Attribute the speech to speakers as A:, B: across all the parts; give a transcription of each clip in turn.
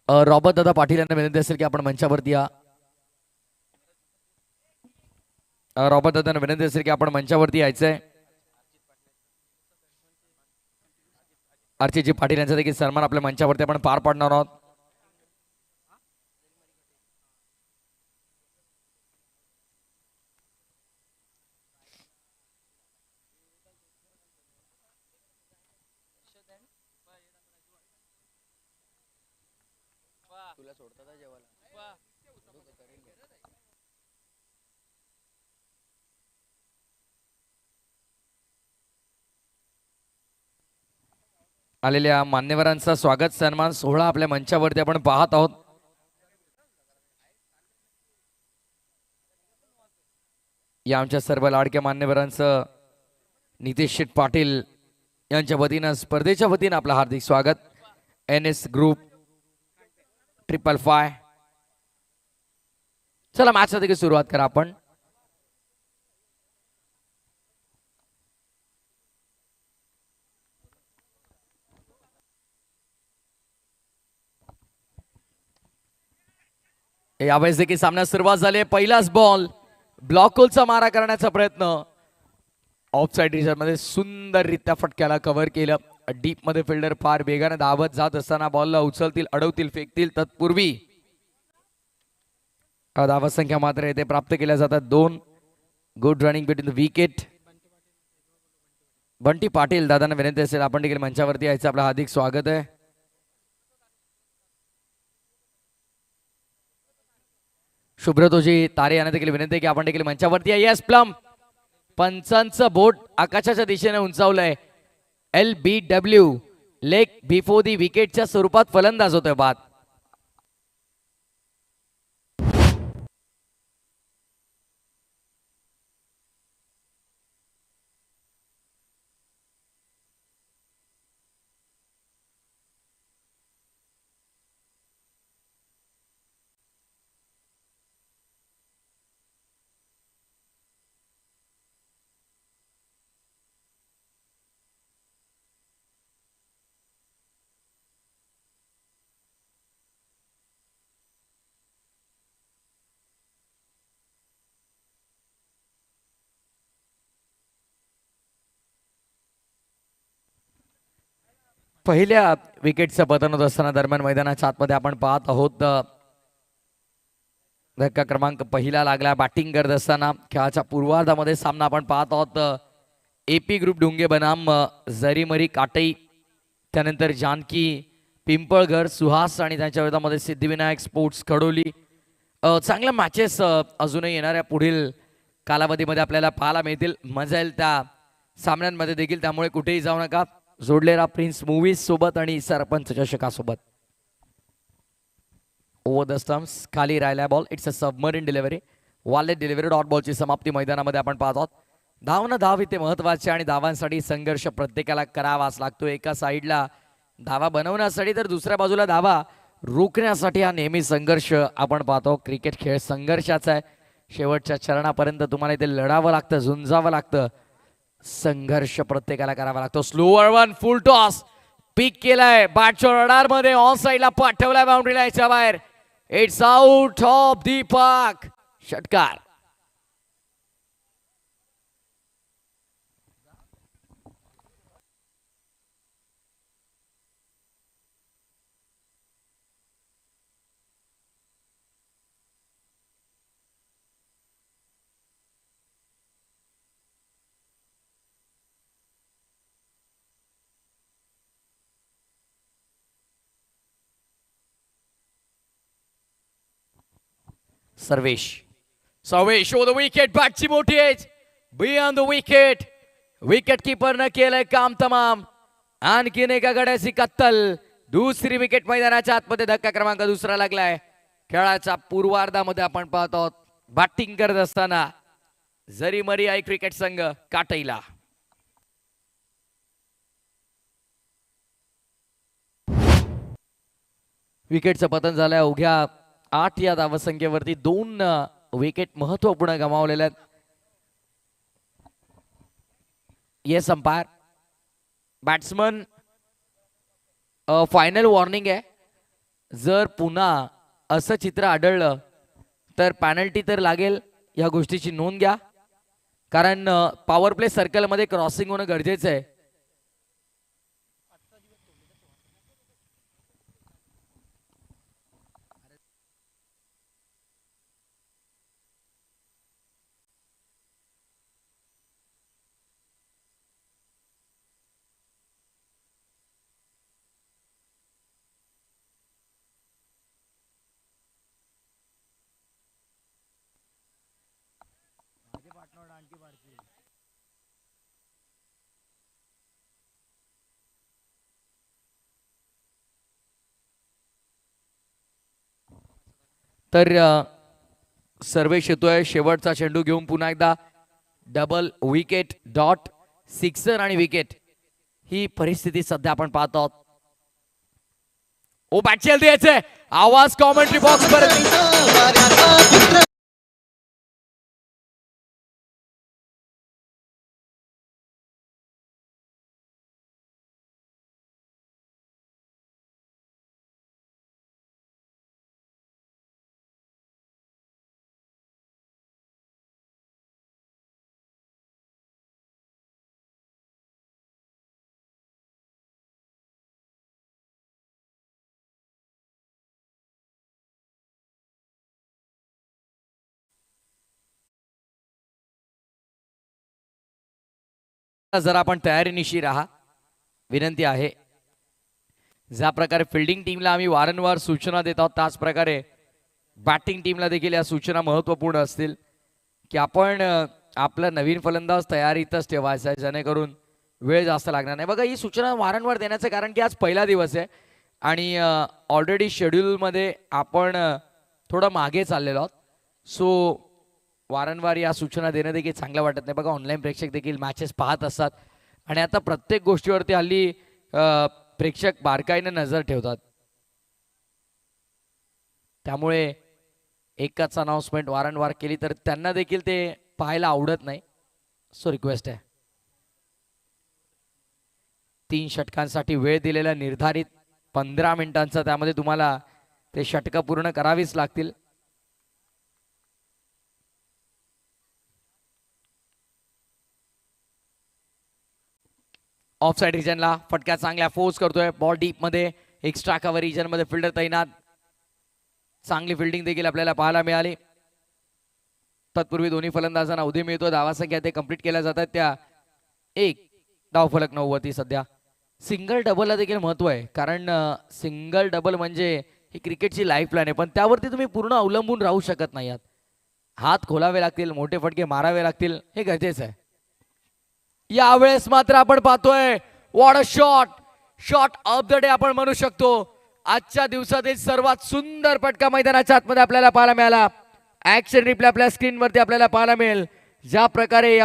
A: Robert Dada Patil यांना विनंती असेल की आपण मंचावरती या. रॉबर्ट दादांना विनंती असेल की आपण मंचावरती यायचंय. अर्चितजी पाटील यांचा देखील सन्मान आपल्या मंचावरती आपण पार पाडणार आहोत. तुला सोडता जेवायला आलेल्या मान्यवरांचा स्वागत सन्मान सोहळा आपल्या मंचावरती आपण पाहत आहोत. या आमच्या सर्व लाडक्या मान्यवरांचं नितेश शेठ पाटील यांच्या वतीनं स्पर्धेच्या वतीनं आपलं हार्दिक स्वागत. NS group 555. चला मॅच देखील सुरुवात करा आपण. यावेळेस देखील सामन्यास सुरुवात झाली. पहिलाच बॉल ब्लॉक होलचा मारा करण्याचा प्रयत्न. ऑफसाइड रिजन मध्ये सुंदररित्या फटक्याला कव्हर केलं. डीप मध्ये फिल्डर फार वेगाने धावत जात असताना बॉलला उचलतील, अडवतील, फेकतील. तत्पूर्वी धावा संख्या मात्र येथे प्राप्त केल्या जातात 2. Good running between the wicket. Bunty Patil दादांना विनंती असेल आपण देखील मंचावरती यायचं. आपलं हार्दिक स्वागत आहे. शुभ्रतोजी तारे यांना देखील विनंती आहे की आपण देखील मंचावरती या. यस प्लम पंचांचं बोट आकाशाच्या दिशेने उंचावलंय. LBW लेग बिफोर दी विकेटच्या स्वरूपात फलंदाज होतोय बाद. पहिल्या विकेटचं पतन होत असताना दरम्यान मैदानाच्या आतमध्ये आपण पाहत आहोत. धक्का क्रमांक पहिला लागला बॅटिंग करत असताना. खेळाच्या पूर्वार्धामध्ये सामना आपण पाहत आहोत. AP ग्रुप डुंगे बनाम जरीमरी काटई, त्यानंतर जानकी पिंपळघर सुहास आणि त्यांच्या विरोधामध्ये सिद्धिविनायक स्पोर्ट्स खडोली. चांगल्या मॅचेस अजूनही येणाऱ्या पुढील कालावधीमध्ये आपल्याला पाहायला मिळतील. मजा येईल त्या सामन्यांमध्ये देखील. त्यामुळे कुठेही जाऊ नका. जोडलेला प्रिन्स मूवीज सोबत आणि सरपंच चषकासोबत. ओव्हर द स्टम्प्स खाली राहिला ball. It's a submarine delivery. वॉलेट डिलिव्हरी. डॉट बॉलची समाप्ती मैदानामध्ये आपण पाहत आहोत. धाव न धाव इथे महत्वाचे आणि धावांसाठी संघर्ष प्रत्येकाला करावाच लागतो. एका साईडला धावा बनवण्यासाठी तर दुसऱ्या बाजूला धावा रोखण्यासाठी हा नेहमी संघर्ष आपण पाहतो. क्रिकेट खेळ संघर्षाचा आहे. शेवटच्या चरणापर्यंत तुम्हाला इथे लढावं लागतं, झुंजावं लागतं. संघर्ष प्रत्येकाला करावा लागतो. स्लोअर वन फुल टॉस पिक केलाय. बॅटच्या रडार मध्ये ऑन साइडला पाठवलाय बाउंड्री लाईनच्या बाहेर. It's out of the park. षटकार. Sarvesh over the wicket. बॅटची मोठी edge beyond the wicket. Wicket keeper न केलंय काम तमाम. आणखीन एका गड्याची कत्तल. दुसरी विकेट मैदानाच्या आतमध्ये. धक्का क्रमांक दुसरा लागलाय. खेळाच्या पूर्वार्धामध्ये आपण पाहत आहोत बॅटिंग करत असताना जरीमरी आई क्रिकेट संघ काटईला. विकेटचं पतन झालंय. अवघ्या 8 या धावसंख्येवरती 2 विकेट महत्वपूर्ण गमावलेल्या आहेत. Yes umpire. Batsman final warning आहे. जर पुन्हा असं चित्र आढळलं तर पॅनल्टी तर लागेल, या गोष्टीची नोंद घ्या. कारण पॉवर प्ले सर्कलमध्ये क्रॉसिंग होणं गरजेचं आहे. तर सर्वेश येतोय शेवटचा चेंडू घेऊन पुन्हा एकदा डबल विकेट, डॉट, सिक्सर आणि विकेट ही परिस्थिती सध्या आपण पाहतो. ओ बॅटचेल द्यायचंय, आवाज कॉमेंट्री बॉक्स पर्यंत. जर आपण तयारीनिशी राहा, विनंती आहे. ज्या प्रकारे फिल्डिंग टीमला आम्ही वारंवार सूचना देत आहोत त्याच प्रकारे बॅटिंग टीमला देखील या सूचना महत्त्वपूर्ण असतील की आपण आपला नवीन फलंदाज तयारीतच ठेवायचा आहे, जेणेकरून वेळ जास्त लागणार नाही. बघा, ही सूचना वारंवार देण्याचं कारण की आज पहिला दिवस आहे आणि ऑलरेडी शेड्यूलमध्ये आपण थोडं मागे चाललेलो आहोत. सो वारंवार या सूचना देणं देखील चांगलं वाटत नाही. बघा, ऑनलाईन प्रेक्षक देखील मॅचेस पाहत असतात आणि आता प्रत्येक गोष्टीवरती हल्ली प्रेक्षक बारकाईने नजर ठेवतात. त्यामुळे एकच अनाउन्समेंट वारंवार केली तर त्यांना देखील ते पाहायला आवडत नाही. सो रिक्वेस्ट आहे. 3 षटकांसाठी वेळ दिलेला निर्धारित 15 मिनिटांचा, त्यामध्ये तुम्हाला ते षटकं पूर्ण करावीच लागतील. ऑफ साइड रिजनला फटका चांगल्या फोर्स करतोय. बॉल डीप मध्ये, एक्स्ट्रा कव्हर रिजन मध्ये फिल्डर तैनात. चांगली फिल्डिंग देखील आपल्याला पाहायला मिळाली. तत्पूर्वी दोन्ही फलंदाजांना उदय मिळतो. धावा संख्या ते कंप्लीट केल्या जातात त्या 1 धावफलक 9 वरती. सध्या सिंगल डबलला देखील महत्व आहे, कारण सिंगल डबल म्हणजे ही क्रिकेटची लाईफ लाईन आहे, पण त्यावरती तुम्ही पूर्ण अवलंबून राहू शकत नाही आहात. हात खोलावे लागतील, मोठे फटके मारावे लागतील, हे गरजेचं आहे. यावेळेस मात्र आपण पाहतोय what a shot, shot of the day आपण म्हणू शकतो. आजच्या दिवसातील सर्वात सुंदर फटका मैदानाच्या आतमध्ये आपल्याला पाहायला मिळाला. ऍक्शन रिप्ले आपल्या स्क्रीनवरती आपल्याला पाहायला मिळेल. ज्या प्रकारे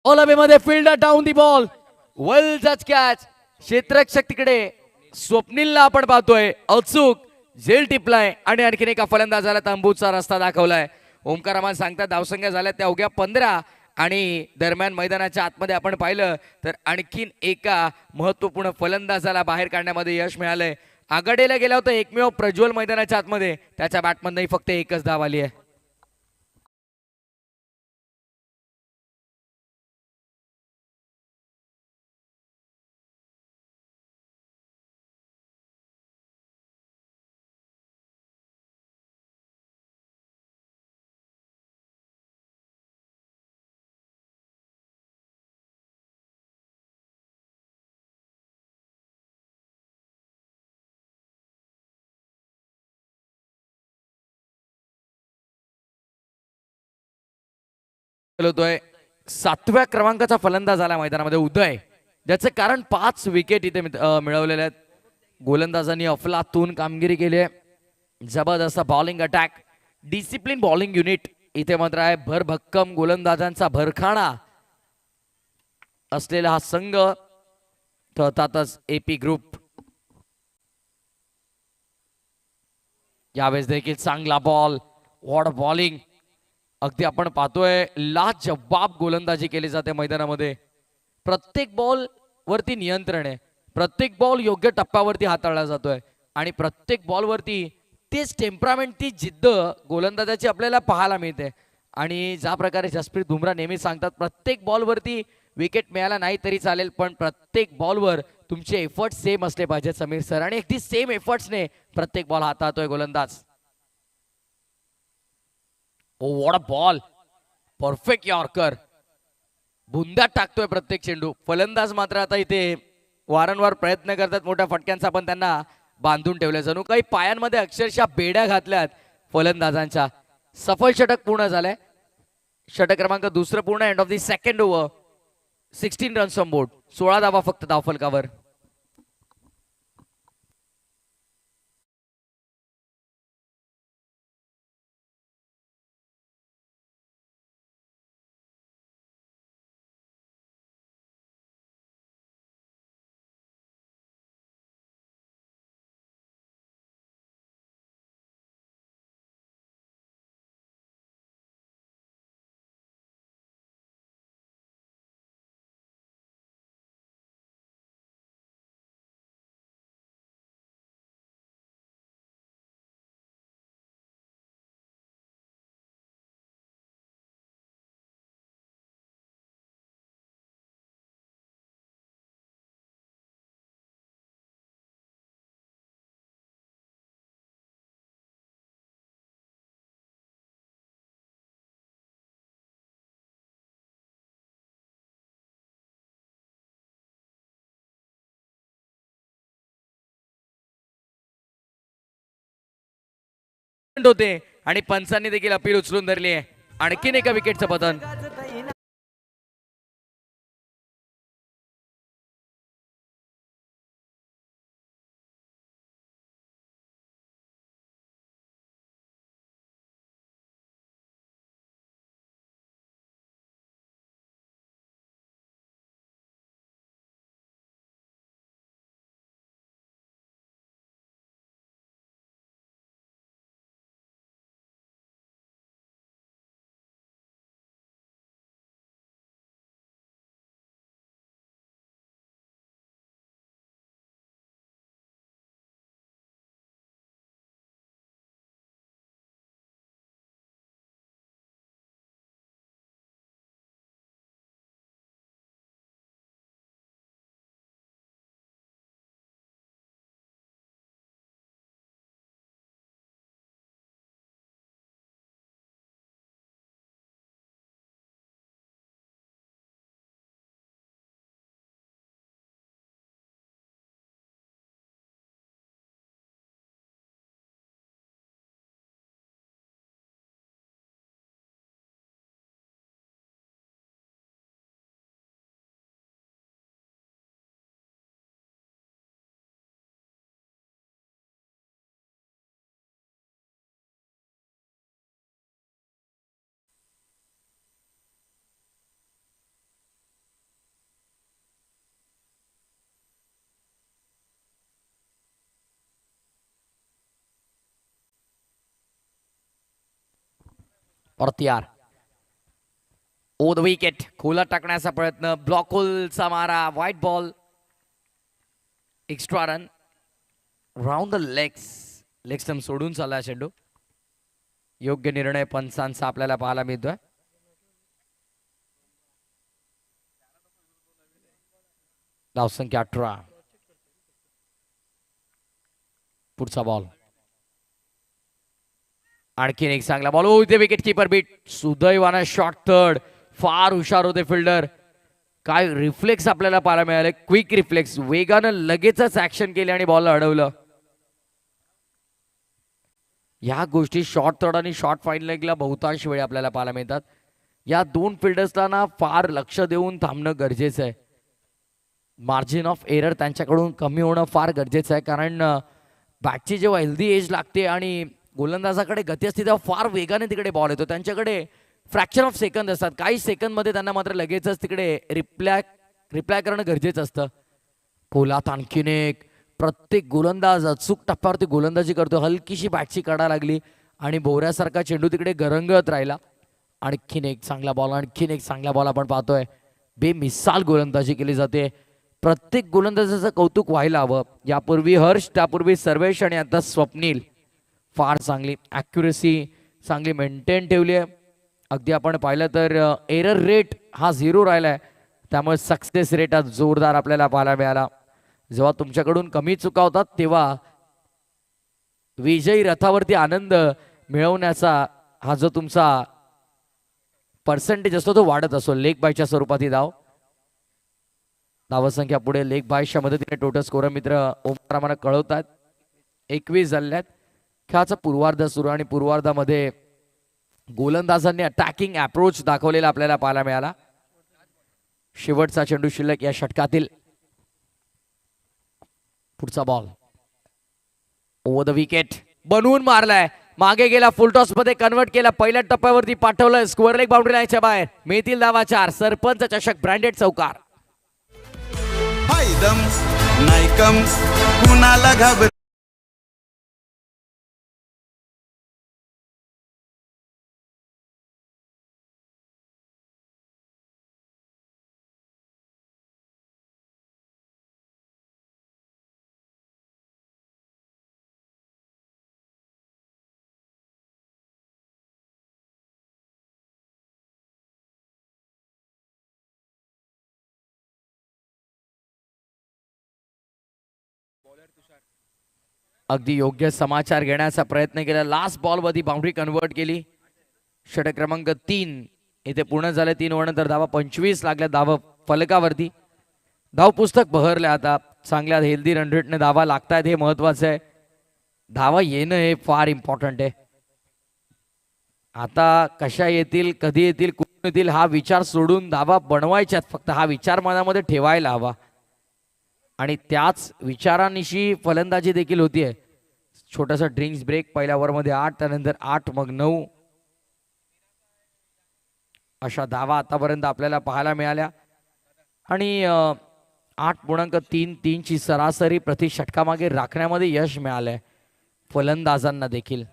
A: ऑल मध्ये फील्डर डाऊन दी बॉल. वेल जज कॅच. क्षेत्ररक्षक तिकडे स्वप्नीलला आपण पाहतोय अचूक झेल टिपलाय आणि आणखीन एका फलंदाजाला तंबूचा रस्ता दाखवलाय. ओमकार आम्हाला सांगतात धावसंख्या झाल्या त्या अवघ्या 15 आणि दरम्यान मैदानाच्या आतमध्ये आपण पाहिलं तर आणखीन एका महत्वपूर्ण फलंदाजाला बाहेर काढण्यामध्ये यश मिळालंय. आघाडीला गेला होता एकमेव प्रज्वल मैदानाच्या आतमध्ये, त्याच्या बॅटमधनही फक्त एकच धाव आली आहे. होतोय 7व्या क्रमांकाचा फलंदाज आला मैदानामध्ये उदय, ज्याचं कारण 5 विकेट इथे मिळवलेल्या आहेत. गोलंदाजांनी अफलातून कामगिरी केली आहे. जबरदस्त bowling attack, discipline bowling unit इथे मात्र आहे. भरभक्कम गोलंदाजांचा भरखाणा असलेला हा संघ अर्थातच एपी ग्रुप. यावेळेस देखील चांगला बॉल, वॉट बॉलिंग. अगदी आपण पाहतोय लाजवाब गोलंदाजी केली जाते मैदानामध्ये. प्रत्येक बॉल वरती नियंत्रण आहे, प्रत्येक बॉल योग्य टप्प्यावरती हाताळला जातोय आणि प्रत्येक बॉल वरती तेच टेम्परामेंट, ती जिद्द गोलंदाजाची आपल्याला पाहायला मिळते. आणि ज्या प्रकारे जसप्रीत बुमराह नेहमी सांगतात प्रत्येक बॉलवरती विकेट मिळाला नाही तरी चालेल, पण प्रत्येक बॉलवर तुमचे एफर्ट सेम असले पाहिजेत समीर सर, आणि अगदी सेम एफर्ट्सने प्रत्येक बॉल हाताळतोय गोलंदाज. Oh what a ball, perfect yorker. बुंद्यात टाकतोय प्रत्येक चेंडू. फलंदाज मात्र आता इथे वारंवार प्रयत्न करतात मोठ्या फटक्यांचा, पण त्यांना बांधून ठेवलं. जणू काही पायांमध्ये अक्षरशः बेड्या घातल्यात फलंदाजांच्या. सफल षटक पूर्ण झालंय. षटक क्रमांक दुसरं पूर्ण. End of the second over. 16 runs on board. 16 धावा फक्त धावफलकावर. होते आणि पंचांनी देखील अपील उचलून धरली आहे. आणखीन एका विकेटचं पतन. और ओ द विकेट, खोला टाकण्याचा प्रयत्न, ब्लॉक होलचा मारा, white ball, extra run, round the legs. Leg stump सोडून चालला चेंडू. योग्य निर्णय पंचांचा आपल्याला पाहायला मिळतोय. धावसंख्या 18. पुढचा बॉल, आणखीन एक चांगला बॉल होते, विकेट किपर बीट. सुदैवानं शॉट थर्ड. फार हुशार होते फिल्डर. काय रिफ्लेक्स आपल्याला पाहायला मिळाले, क्विक रिफ्लेक्स, वेगानं लगेचच ऍक्शन केली आणि बॉल अडवलं. या गोष्टी शॉर्ट थर्ड आणि शॉर्ट फाईन लेगला बहुतांश वेळ आपल्याला पाहायला मिळतात. या दोन फिल्डर्सला ना फार लक्ष देऊन थांबणं गरजेचं आहे. मार्जिन ऑफ एरर त्यांच्याकडून कमी होणं फार गरजेचं आहे, कारण बॅटची जेव्हा हेल्दी एज लागते आणि गोलंदाजाकडे गती असते तेव्हा फार वेगाने तिकडे बॉल येतो. त्यांच्याकडे फ्रॅक्शन ऑफ सेकंद असतात, काही सेकंदमध्ये त्यांना मात्र लगेचच तिकडे रिप्लाय करणं गरजेचं असतं. खोलात आणखीन एक, प्रत्येक गोलंदाज अचूक टप्प्यावरती गोलंदाजी करतो. हलकीशी बॅटची काढा लागली आणि भोवऱ्यासारखा चेंडू तिकडे गरंगत राहिला. आणखीन एक चांगला बॉल, आणखीन एक चांगला बॉल आपण पाहतोय. बेमिसाल गोलंदाजी केली जाते. प्रत्येक गोलंदाजाचं कौतुक व्हायला हवं. यापूर्वी हर्ष, त्यापूर्वी सर्वेश आणि आता स्वप्नील. फार चांगली ॲक्युरेसी, चांगली मेंटेन ठेवली आहे. अगदी आपण पाहिलं तर एरर रेट हा 0 राहिलाय, त्यामुळे सक्सेस रेट हा जोरदार आपल्याला पाहायला मिळाला. जेव्हा तुमच्याकडून कमी चुका होतात तेव्हा विजयी रथावरती आनंद मिळवण्याचा हा जो तुमचा पर्सेंटेज असतो तो वाढत असतो. लेग बायच्या स्वरूपात ही धावसंख्या पुढे लेग बायच्या मदतीने टोटल स्कोर मित्र ओमकार आम्हाला कळवतात. 21 झाल्यात. खेळाचा पूर्वार्ध सुरू आणि पूर्वार्धामध्ये गोलंदाजांनी अटॅकिंग अप्रोच दाखवलेला आपल्याला पाहायला मिळाला. शेवटचा चेंडू शिल्लक या षटकातील. पुढचा बॉल ओव्हर द विकेट, बनवून मारलाय, मागे गेला, फुलटॉस मध्ये कन्वर्ट केला, पहिल्या टप्प्यावरती पाठवलं, स्क्वेअर लेग बाउंड्री लाईनच्या बाहेर. मिळतील धावा 4. सरपंच चषक ब्रँडेड चौकार.
B: कुणाला घाबर
A: अगदी योग्य समाचार घेण्याचा प्रयत्न केला. लास्ट बॉल मध्ये बाउंड्री कन्वर्ट केली. षटक क्रमांक 3 इथे पूर्ण झाले. 3 ओव्हर नंतर धावा 25 लागल्या धावा फलकावरती. धाव पुस्तक बहरले. आता चांगल्या हेल्दी रन रेटने धावा लागतायत, हे महत्वाचं आहे. धावा येणं हे फार इम्पॉर्टंट आहे. आता कशा येतील, कधी येतील, कुठून येतील हा विचार सोडून धावा बनवायच्यात, फक्त हा विचार मनामध्ये ठेवायला हवा. आणि त्याच विचारांनिशी फलंदाजी देखील होतीये. छोटासा ड्रिंक्स ब्रेक, पहिल्या ओव्हरमध्ये 8, त्यानंतर 8 मग 9 अशा धावा आतापर्यंत आपल्याला पाहायला मिळाल्या. आणि 8.33 ची सरासरी प्रति षटकामागे राखण्यामध्ये यश मिळालंय फलंदाजांना देखील.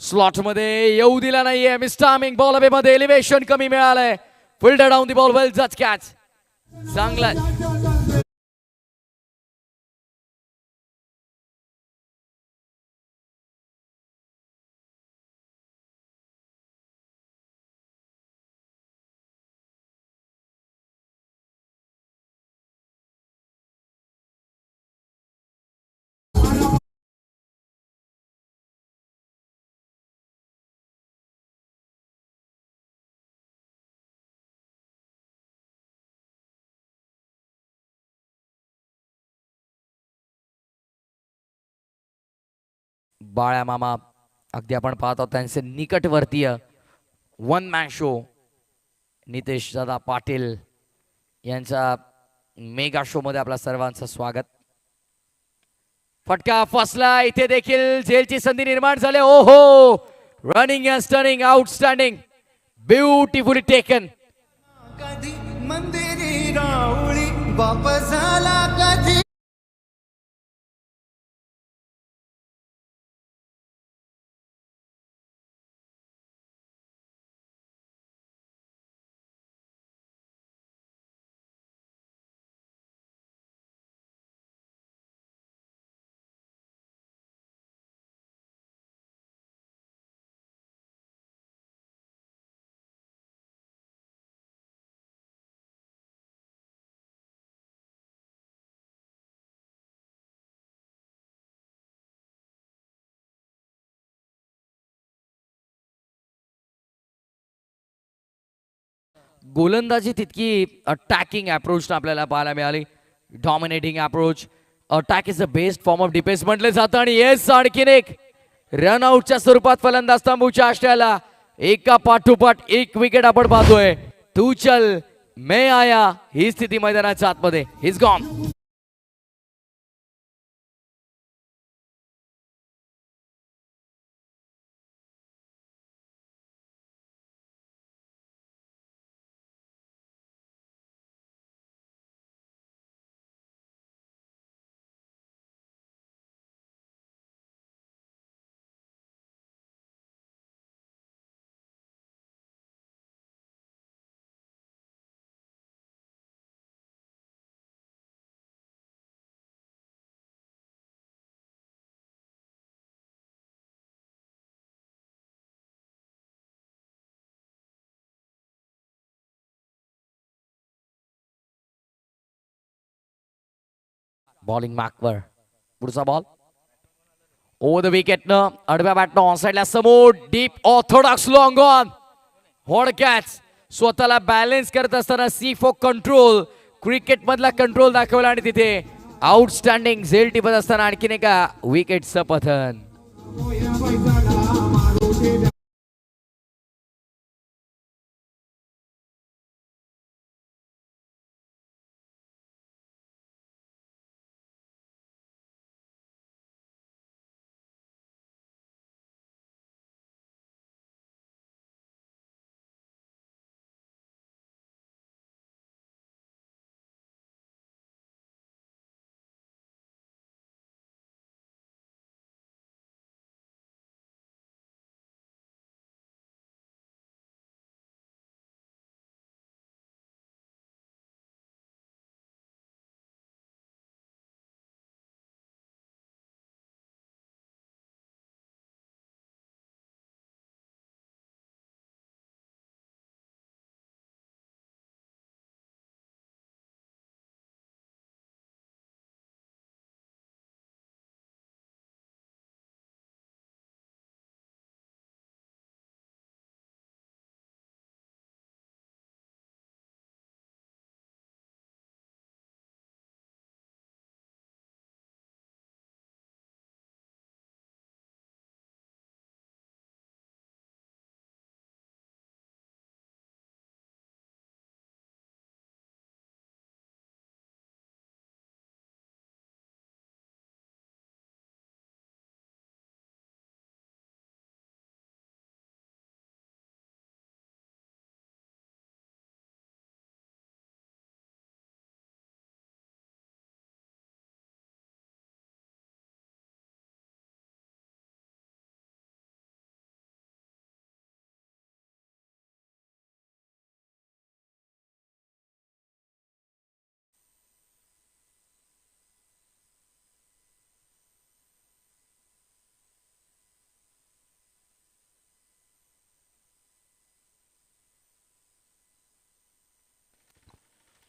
A: स्लॉट मध्ये येऊ दिला नाहीये मिस्टामिंग. बॉल हवे मध्ये, एलिव्हेशन कमी मिळालंय. फिल्डर डाऊन दी बॉल, वेल जज कॅच. चांगला बाळ्या मामा अगदी आपण पाहत आहोत त्यांचे निकटवर्तीय one man show Nitesh Dada Patil यांचा मेगा शो मध्ये आपल्या सर्वांचं स्वागत. फटका फसला, इथे देखील झेलची संधी निर्माण झाली. ओहो, running and stunning, outstanding, beautifully taken.
B: कधी मंदिरी राऊळी वापस झाला कधी.
A: गोलंदाजी तितकी अटॅकिंग अप्रोच आपल्याला पाहायला मिळाली. Dominating approach. Attack is the best form of defence म्हटलं जातं. आणि येस, आणखीन एक रन आउटच्या स्वरूपात फलंदाज तंबूच्या आष्ट्याला एका पाठोपाठ एक विकेट आपण पाहतोय. तू चल मैं आया, ही स्थिती मैदानाच्या आतमध्ये. Is gone. बॉलिंग मॅकवर. पुढचा बॉल ओव्हर द विकेटनं आडव्या बॅटनं ऑन साइडला समोर डीप ऑर्थोडॉक्स लॉंग ऑन. हॉड कॅच. स्वतःला बॅलन्स करत असताना सी फॉर कंट्रोल, क्रिकेट मधला कंट्रोल दाखवला आणि तिथे आउटस्टँडिंग झेल टिपत असताना आणखीन एका विकेटचं पतन.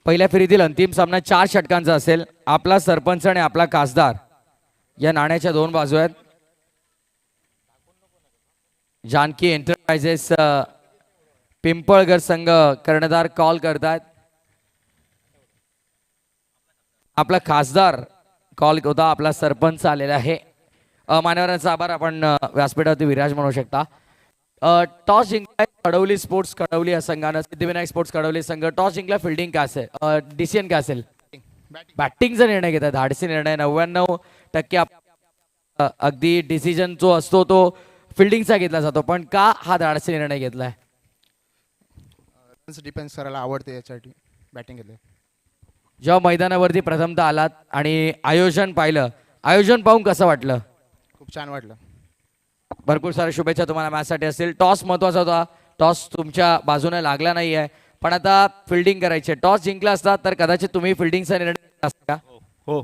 A: पहिल्या फेरीतील अंतिम सामना 4 षटकांचा असेल. आपला सरपंच आणि आपला खासदार या नाण्याच्या दोन बाजू आहेत. जानकी एंटरप्राइजेस पिंपळगर संघ कर्णधार कॉल करतात. आपला खासदार कॉल होता, आपला सरपंच आलेला आहे. मान्यवरांचा आभार. आपण व्यासपीठावरती विराज म्हणू शकता. टॉस जिंकलाय कडवली स्पोर्ट्स कडवली या संघानं. सिद्धिविनायक स्पोर्ट्स कडवली संघ टॉस जिंकला. फिल्डिंग काय असेल, डिसिजन काय असेल? बॅटिंगचा निर्णय घेत आहे. धाडसी निर्णय. 99% अगदी डिसिजन जो असतो तो फिल्डिंगचा घेतला जातो, पण का हा धाडसी निर्णय घेतलाय?
C: डिफेन्स करायला आवडते, यासाठी बॅटिंग घेतली.
A: जेव्हा मैदानावरती प्रथमतः आलात आणि आयोजन पाहिलं, आयोजन पाहून कसं वाटलं?
C: खूप छान वाटलं.
A: भरपूर साऱ्या शुभेच्छा तुम्हाला मॅचसाठी असतील. टॉस महत्वाचा होता. टॉस तुमच्या बाजूने लागला नाहीये, पण आता फिल्डिंग करायची. टॉस जिंकला असता तर कदाचित तुम्ही फिल्डिंगचा निर्णय घेतला असता का?
D: हो,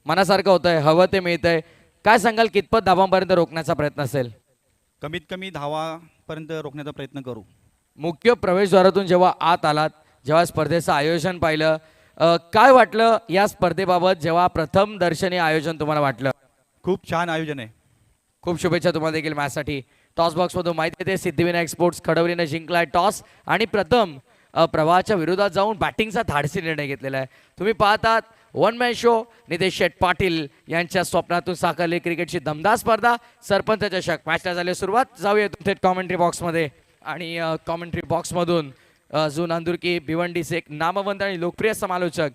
A: मनासारखं होतंय, हवं ते मिळतंय. काय सांगाल, कितपत धावांपर्यंत रोखण्याचा प्रयत्न असेल?
D: कमीत कमी धावापर्यंत रोखण्याचा प्रयत्न करू.
A: मुख्य प्रवेशद्वारातून जेव्हा आत आलात, जेव्हा स्पर्धेचं आयोजन पाहिलं, काय वाटलं या स्पर्धेबाबत जेव्हा प्रथम दर्शनी आयोजन तुम्हाला वाटलं?
D: खूप छान आयोजन आहे.
A: खूप शुभेच्छा तुम्हाला देखील मॅचसाठी. टॉस बॉक्समधून माहिती येते सिद्धिविनायक स्पोर्ट्स कडवलीने जिंकलाय टॉस आणि प्रथम प्रवाहाच्या विरोधात जाऊन बॅटिंगचा धाडसी निर्णय घेतलेला आहे. तुम्ही पाहतात वन मॅन शो. नितेश शेठ पाटील यांच्या स्वप्नातून साकारली क्रिकेटची दमदार स्पर्धा सरपंच चषक. मॅचला झाली सुरुवात. जाऊया थेट कॉमेंट्री बॉक्समध्ये आणि कॉमेंट्री बॉक्समधून जो नांदुरकी भिवंडीचे एक नामवंत आणि लोकप्रिय समालोचक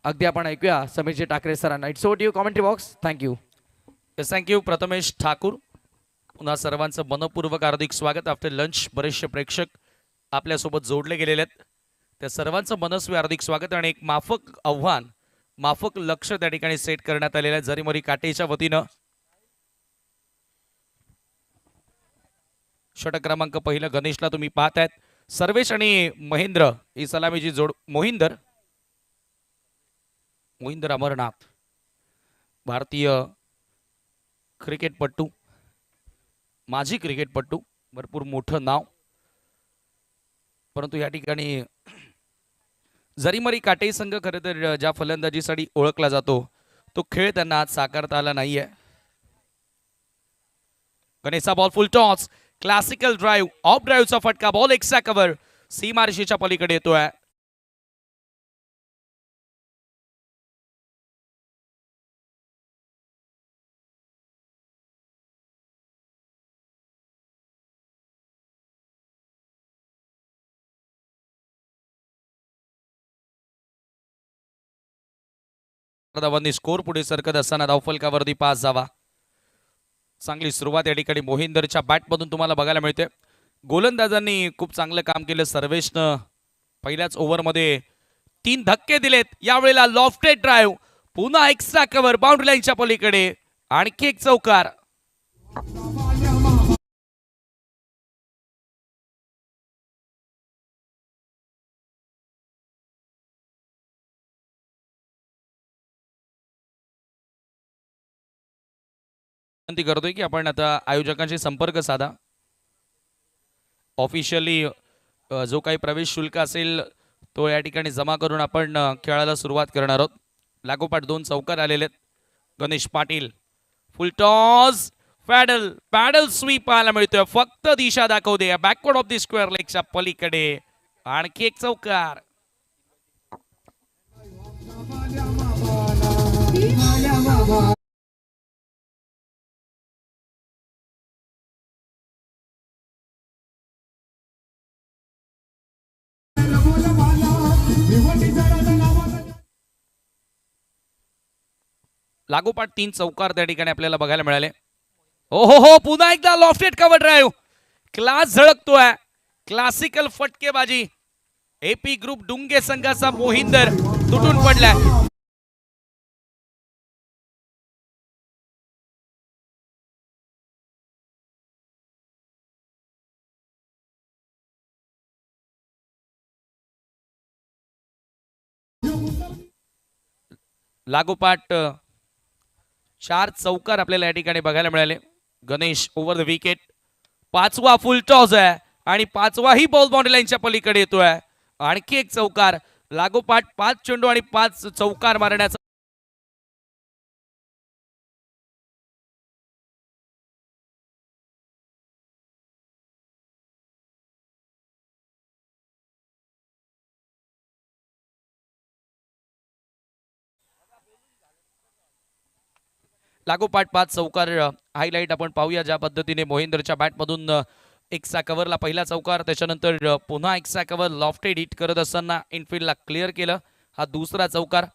A: अगदी आपण ऐकूया समीरजी टाकरे सरांना. It's over to you commentary box. Thank you.
E: Thank you Prathamesh Thakur. पुन्हा सर्वांचं मनपूर्वक हार्दिक स्वागत. आफ्टर लंच बरेचसे प्रेक्षक आपल्यासोबत जोडले गेलेले आहेत. त्या सर्वांचं मनस्वी हार्दिक स्वागत आणि एक माफक आव्हान, माफक लक्ष त्या ठिकाणी सेट करण्यात आलेलं आहे जरीमरी काटेच्या वतीनं. षटक क्रमांक पहिलं गणेशला तुम्ही पाहतायत. सर्वेश आणि महेंद्र ही सलामीची जोड. मोहिंदर अमरनाथ भारतीय क्रिकेटपटू, माजी क्रिकेटपटू, भरपूर मोठं नाव. परंतु या ठिकाणी जरीमरी काटे संघ खरं तर ज्या फलंदाजीसाठी ओळखला जातो तो खेळ त्यांना आज साकारता आला नाहीये. गणेशचा ball full toss. Classical drive, off ड्राईव्हचा फटका. बॉल एक्स्ट्रा कव्हर सीमारेषेच्या पलीकडे येतोय. धावांनी स्कोर पुढे सरकत असताना धावफलकावरती पास जावा. चांगली सुरुवात या ठिकाणी मोहिंदरच्या बॅटमधून तुम्हाला बघायला मिळते. गोलंदाजांनी खूप चांगलं काम केलं. सर्वेशनं पहिल्याच ओव्हरमध्ये 3 धक्के दिलेत. यावेळेला लॉफ्टेड ड्राईव्ह, पुन्हा एक्स्ट्रा कव्हर बाउंड्री लाईनच्या पलीकडे, आणखी एक चौकार. विनंती करतोय की आपण आता आयोजकांशी संपर्क साधा. ऑफिशियली जो काही प्रवेश शुल्क असेल तो या ठिकाणी जमा करून आपण खेळाला सुरुवात करणार आहोत. लागोपाठ 2 चौकार आलेले आहेत. Ganesh Patil full toss. Paddle sweep पाहायला मिळतोय. फक्त दिशा दाखवू दे बॅकवर्ड ऑफ द स्क्वेअर लेगच्या पलीकडे. आणखी एक चौकार. लागोपाठ 3 चौकार त्या ठिकाणी आपल्याला बघायला मिळाले. हो, पुन्हा एकदा लॉफ्टेड कव्हर ड्राईव्ह. क्लास झळकतोय. क्लासिकल फटकेबाजी. एपी ग्रुप डुंगे संघाचा मोहिंदर तुटून पडलाय. लागोपाठ 4 चौकार आपल्याला या ठिकाणी बघायला मिळाले. Ganesh over the wicket. 5वा फुल टॉस आहे आणि 5वाही बॉल बाउंड्री लाईनच्या पलीकडे येतोय. आणखी एक चौकार. लागोपाठ 5 चेंडू आणि 5 चौकार मारण्याचा लागोपाठ 5 चौकार हायलाईट आपण पाहूया ज्या पद्धतीने मोहिंदरच्या बॅटमधून एक्सा कव्हरला पहिला चौकार, त्याच्यानंतर पुन्हा एक्सा कव्हर लॉफ्टेड हिट करत असताना इनफिल्डला क्लिअर केलं. हा दुसरा चौकार.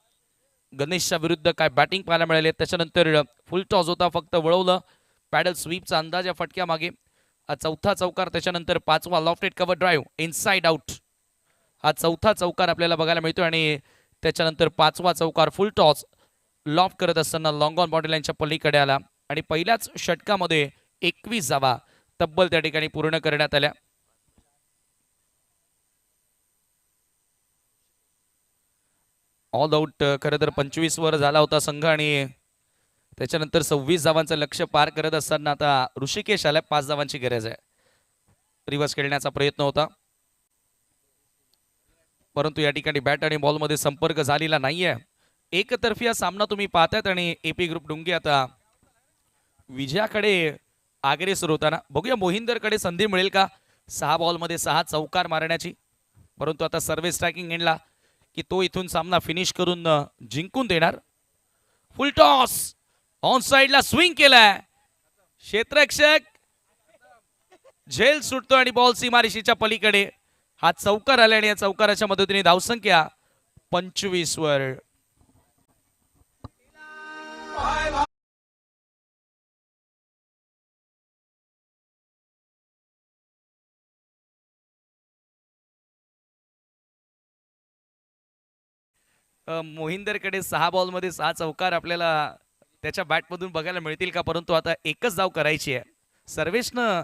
E: गणेशच्या विरुद्ध काय बॅटिंग पाहायला मिळाले. त्याच्यानंतर फुल टॉस होता, फक्त वळवलं. पॅडल स्वीपचा अंदाज या फटक्यामागे. हा चौथा चौकार, त्याच्यानंतर पाचवा lofted cover drive inside out. हा चौथा चौकार आपल्याला बघायला मिळतो आणि त्याच्यानंतर पाचवा चौकार फुल टॉस लॉफ्ट करत असताना लॉंग ऑन बाउंड्री लाईनच्या पलीकडे आला आणि पहिल्याच षटकामध्ये 21 धावा तब्बल त्या ठिकाणी पूर्ण करण्यात आल्या. ऑल आउट खरं तर 25 वर झाला होता संघ आणि त्याच्यानंतर 26 धावांचं लक्ष पार करत असताना आता ऋषिकेश आला. 5 धावांची गरज आहे. रिव्हर्स खेळण्याचा प्रयत्न होता परंतु या ठिकाणी बॅट आणि बॉलमध्ये संपर्क झालेला नाहीये. एकतर्फी हा सामना तुम्ही पाहतायत आणि एपी ग्रुप डुंगे आता विजयाकडे अग्रेसर होताना. बघूया मोहिंदरकडे संधी मिळेल का 6 बॉलमध्ये 6 चौकार मारण्याची. परंतु आता सर्व्हे स्ट्रायकिंग एंडला की तो इथून सामना फिनिश करून जिंकून देणार. फुल टॉस ऑन साइडला स्विंग केलाय. क्षेत्ररक्षक झेल सुटतो आणि बॉल सीमारेषेच्या पलीकडे. हा चौकार आला आणि या चौकाराच्या मदतीने धावसंख्या 25 वर. मोहिंदरकडे 6 बॉलमध्ये 6 चौकार आपल्याला त्याच्या बॅटमधून बघायला मिळतील का. परंतु आता एकच धाव करायची आहे. सर्वेशनं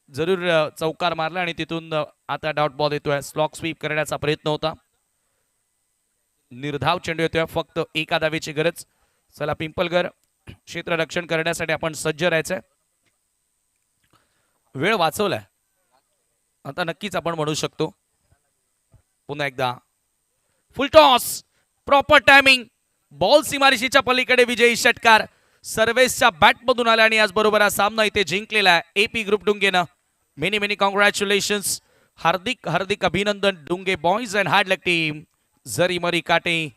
E: जरूर चौकार मारला आणि तिथून आता डॉट बॉल येतोय. स्लॉक स्वीप करण्याचा प्रयत्न होता. निर्धाव चेंडू येतोय. फक्त एका धावेची गरज. चला पिंपलगर क्षेत्ररक्षण करण्यासाठी आपण सज्ज राहायचंय. वेळ वाचवलाय आता नक्कीच आपण म्हणू शकतो. पुन्हा एकदा फुल टॉस प्रॉपर टायमिंग. बॉल सीमारेषेच्या पलीकडे विजयी षटकार सर्वेसच्या बॅटमधून आला आणि याचबरोबर हा सामना इथे जिंकलेला आहे एपी ग्रुप डुंगेनं. Many many congratulations. हार्दिक हार्दिक अभिनंदन Dunge boys and hard luck team. जरी मरी काटे.